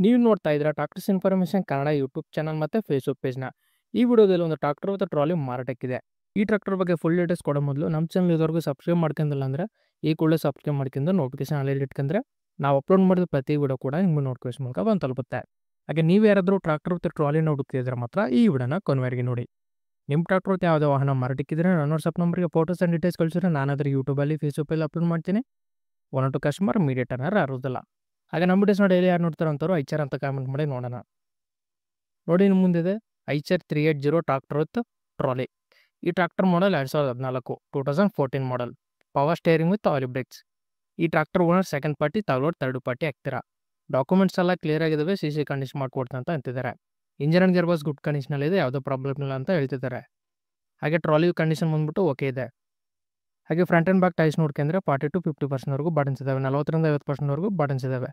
ನೀವು ನೋಡ್ತಾ ಇದ್ದೀರಾ tractors information Kannada YouTube channel ಮತ್ತು ಫೇಸ್ಬುಕ್ ಪೇಜ್ನ. ಈ ವಿಡಿಯೋದಲ್ಲಿ ಒಂದು ಟ್ರಾಕ್ಟರ್ ಮತ್ತು ಟ್ರಾಲಿ ಮಾರಾಟಕ್ಕಿದೆ. ಈ ಟ್ರಾಕ್ಟರ್ ಬಗ್ಗೆ ಫುಲ್ ಡೀಟೇಲ್ಸ್ ಕೊಡೋ ಮೊದಲು ನಮ್ಮ ಚಾನಲ್ ಇದುವರೆಗೂ ಸಬ್ಸ್ಕ್ರೈಬ್ ಮಾಡ್ಕೊಂಡಿಲ್ಲ ಅಂದರೆ ಈ ಕೂಡಲೇ ಸಬ್ಸ್ಕ್ರೈಬ್ ಮಾಡ್ಕೊಂಡು ನೋಟಿಫಿಕೇಶನ್ ಅಲ್ಲಿ ಇಟ್ಕೊಂಡ್ರೆ ನಾವು ಅಪ್ಲೋಡ್ ಮಾಡಿದ ಪ್ರತಿ ವಿಡಿಯೋ ಕೂಡ ನಿಮಗೆ ನೋಟಿಫಿಕೇಶನ್ ಮೂಲಕ ಬಂದು ತಲುಪುತ್ತೆ. ಹಾಗೆ ನೀವು ಯಾರಾದರೂ ಟ್ರಾಕ್ಟರ್ ಮತ್ತು ಟ್ರಾಲಿನ ಹುಡುಕ್ತಿದ್ರೆ ಮಾತ್ರ ಈ ವಿಡಿಯೋನ ಕೊನೆವರೆಗೆ ನೋಡಿ. ನಿಮ್ಮ ಟ್ರಾಕ್ಟರ್ ಮತ್ತು ಯಾವುದೇ ವಾಹನ ಮಾರಾಟಕ್ಕಿದ್ರೆ ನನ್ನ ವಾಟ್ಸಪ್ ನಂಬರ್ಗೆ ಫೋಟೋಸ್ ಆ್ಯಂಡ್ ಡೀಟೇಲ್ಸ್ ಕಳಿಸಿದ್ರೆ ನಾನು ಅದರ ಯೂಟ್ಯೂಬಲ್ಲಿ ಫೇಸ್ಬುಕ್ಕಲ್ಲಿ ಅಪ್ಲೋಡ್ ಮಾಡ್ತೀನಿ. ಒನ್ ಟು ಕಸ್ಟಮರ್ ಇಮಿಡಿಯೇಟ್ ಅನ್ನೋರು ಆರೋದಿಲ್ಲ. ಹಾಗೆ ನಮ್ಮ ವಿಡಿಯೋಸ್ನ ಡೈಲಿ ಯಾರು ನೋಡ್ತಾರೆ ಅಂತಾರೋ ಐಚರ್ ಅಂತ ಕಾಮೆಂಟ್ ಮಾಡಿ ನೋಡೋಣ. ನೋಡಿ ನಿಮ್ಮ ಮುಂದಿದೆ ಐಚರ್ 380 ಟ್ರಾಕ್ಟರ್ ವಿತ್ ಟ್ರಾಲಿ. ಈ tractor model 2014 2014 model. Power steering with oil brakes. ಈ ಟ್ರಾಕ್ಟರ್ ಓನರ್ ಸೆಕೆಂಡ್ ಪಾರ್ಟಿ ತಗೊಳ್ಳೋರು ಥರ್ಡ್ ಪಾರ್ಟಿ ಆಗ್ತೀರಾ. ಡಾಕ್ಯುಮೆಂಟ್ಸ್ ಎಲ್ಲ ಕ್ಲಿಯರ್ ಆಗಿದ್ದಾವೆ, CC ಕಂಡೀಷನ್ ಮಾಡಿಕೊಡ್ತೀನಿ ಅಂತ ಅಂತಿದ್ದಾರೆ. Engine and gear box good ಕಂಡೀಷನಲ್ಲಿದೆ, ಯಾವುದೋ ಪ್ರಾಬ್ಲಮ್ ಇಲ್ಲ ಅಂತ ಹೇಳ್ತಿದ್ದಾರೆ. ಹಾಗೆ ಟ್ರಾಲಿ ಕಂಡೀಷನ್ ಬಂದ್ಬಿಟ್ಟು ಓಕೆ ಇದೆ. ಹಾಗೆ ಫ್ರಂಟ್ ಆ್ಯಂಡ್ ಬ್ಯಾಕ್ ಟೈರ್ಸ್ ನೋಡ್ಕೊಂಡ್ರೆ 40 to 50% ಬಟನ್ಸ್ ಇದ್ದಾವೆ, 40ರಿಂದ 50% ಬಟನ್ಸ್ ಇದ್ದಾವೆ.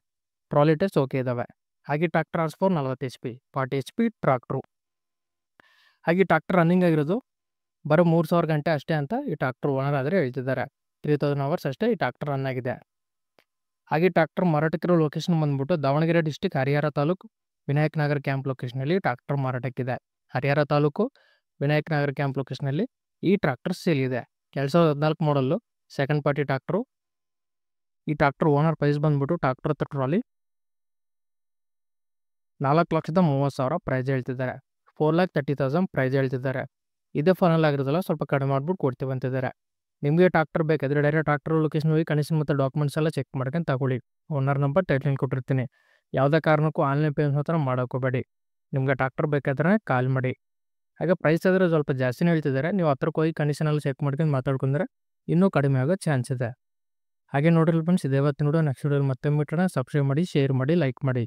ಟ್ರಾಲಿ ಟೈರ್ಸ್ ಓಕೆ ಇದ್ದಾವೆ. ಹಾಗೆ tractor horse power 40 HP 40 HP tractor. ಹಾಗೆ ಟ್ರಾಕ್ಟರ್ ರನ್ನಿಂಗ್ ಆಗಿರೋದು ಬರೋ 3000 ಗಂಟೆ ಅಷ್ಟೇ ಅಂತ ಈ ಟ್ರಾಕ್ಟರ್ ಓನರ್ ಆದರೆ ಹೇಳ್ತಿದ್ದಾರೆ. 3000 ಅವರ್ಸ್ ಅಷ್ಟೇ ಈ ಟ್ರಾಕ್ಟರ್ ರನ್ ಆಗಿದೆ. ಹಾಗೆ ಟ್ರಾಕ್ಟರ್ ಮಾರಾಟಕ್ಕಿರೋ ಲೊಕೇಶನ್ ಬಂದ್ಬಿಟ್ಟು ದಾವಣಗೆರೆ ಡಿಸ್ಟಿಕ್ ಹರಿಹರ ತಾಲೂಕು ವಿನಾಯಕ ನಗರ ಕ್ಯಾಂಪ್ ಲೊಕೇಶನಲ್ಲಿ ಟ್ರಾಕ್ಟರ್ ಮಾರಾಟಕ್ಕಿದೆ. ಹರಿಹರ ತಾಲೂಕು ವಿನಾಯಕ ನಗರ ಕ್ಯಾಂಪ್ ಲೊಕೇಶನಲ್ಲಿ ಈ ಟ್ರಾಕ್ಟರ್ ಸೇಲ್ ಇದೆ. 2014 ಮಾಡಲ್ಲು, ಸೆಕೆಂಡ್ ಪಾರ್ಟಿ ಟ್ರಾಕ್ಟರು. ಈ ಟ್ರಾಕ್ಟರ್ ಓನರ್ ಪ್ರೈಸ್ ಬಂದ್ಬಿಟ್ಟು ಟ್ರಾಕ್ಟರ್ ಮತ್ತು ಟ್ರಾಲಿ 4,30,30,000 ಪ್ರೈಸ್ ಹೇಳ್ತಿದ್ದಾರೆ. 4,30,000 ಪ್ರೈಸ್ ಹೇಳ್ತಿದ್ದಾರೆ. ಇದೇ ಫೈನಲ್ ಆಗಿರೋದಲ್ಲ, ಸ್ವಲ್ಪ ಕಡಿಮೆ ಮಾಡ್ಬಿಟ್ಟು ಕೊಡ್ತೀವಿ ಅಂತಿದ್ದಾರೆ. ನಿಮಗೆ ಟ್ರಾಕ್ಟರ್ ಬೇಕಾದರೆ ಡೈರೆಕ್ಟ್ ಟ್ರಾಕ್ಟರ್ ಲೊಕೇಶನ್ ಹೋಗಿ ಕಂಡೀಷನ್ ಮತ್ತು ಡಾಕ್ಯುಮೆಂಟ್ಸ್ ಎಲ್ಲ ಚೆಕ್ ಮಾಡ್ಕೊಂಡು ತಗೊಳ್ಳಿ. ಓನರ್ ನಂಬರ್ ಟೈಟಲ್ ಕೊಟ್ಟಿರ್ತೀನಿ. ಯಾವುದೇ ಕಾರಣಕ್ಕೂ ಆನ್ಲೈನ್ ಪೇಮೆಂಟ್ ಹತ್ರ ಮಾಡೋಕೋಬೇಡಿ. ನಿಮಗೆ ಟ್ರಾಕ್ಟರ್ ಬೇಕಾದ್ರೆ ಕಾಲ್ ಮಾಡಿ. ಹಾಗೆ ಪ್ರೈಸ್ ಆದರೆ ಸ್ವಲ್ಪ ಜಾಸ್ತಿನೇ ಹೇಳ್ತಿದ್ದಾರೆ. ನೀವು ಹತ್ರಕ್ಕೆ ಹೋಗಿ ಕಂಡೀಷನ್ ಎಲ್ಲ ಚೆಕ್ ಮಾಡ್ಕೊಂಡು ಮಾತಾಡ್ಕೊಂಡ್ರೆ ಇನ್ನೂ ಕಡಿಮೆ ಆಗೋ ಚಾನ್ಸ್ ಇದೆ. ಹಾಗೆ ನೋಡಿರಿ ಫ್ರೆಂಡ್ಸ್, ಇದೇ ಇವತ್ತಿನ ವಿಡಿಯೋ. ನೆಕ್ಸ್ಟ್ ವಿಡಿಯೋಲಿ ಮತ್ತೆ ಮುಟ್ಟೋಣ. ಸಬ್ಸ್ಕ್ರೈಬ್ ಮಾಡಿ, ಶೇರ್ ಮಾಡಿ, ಲೈಕ್ ಮಾಡಿ.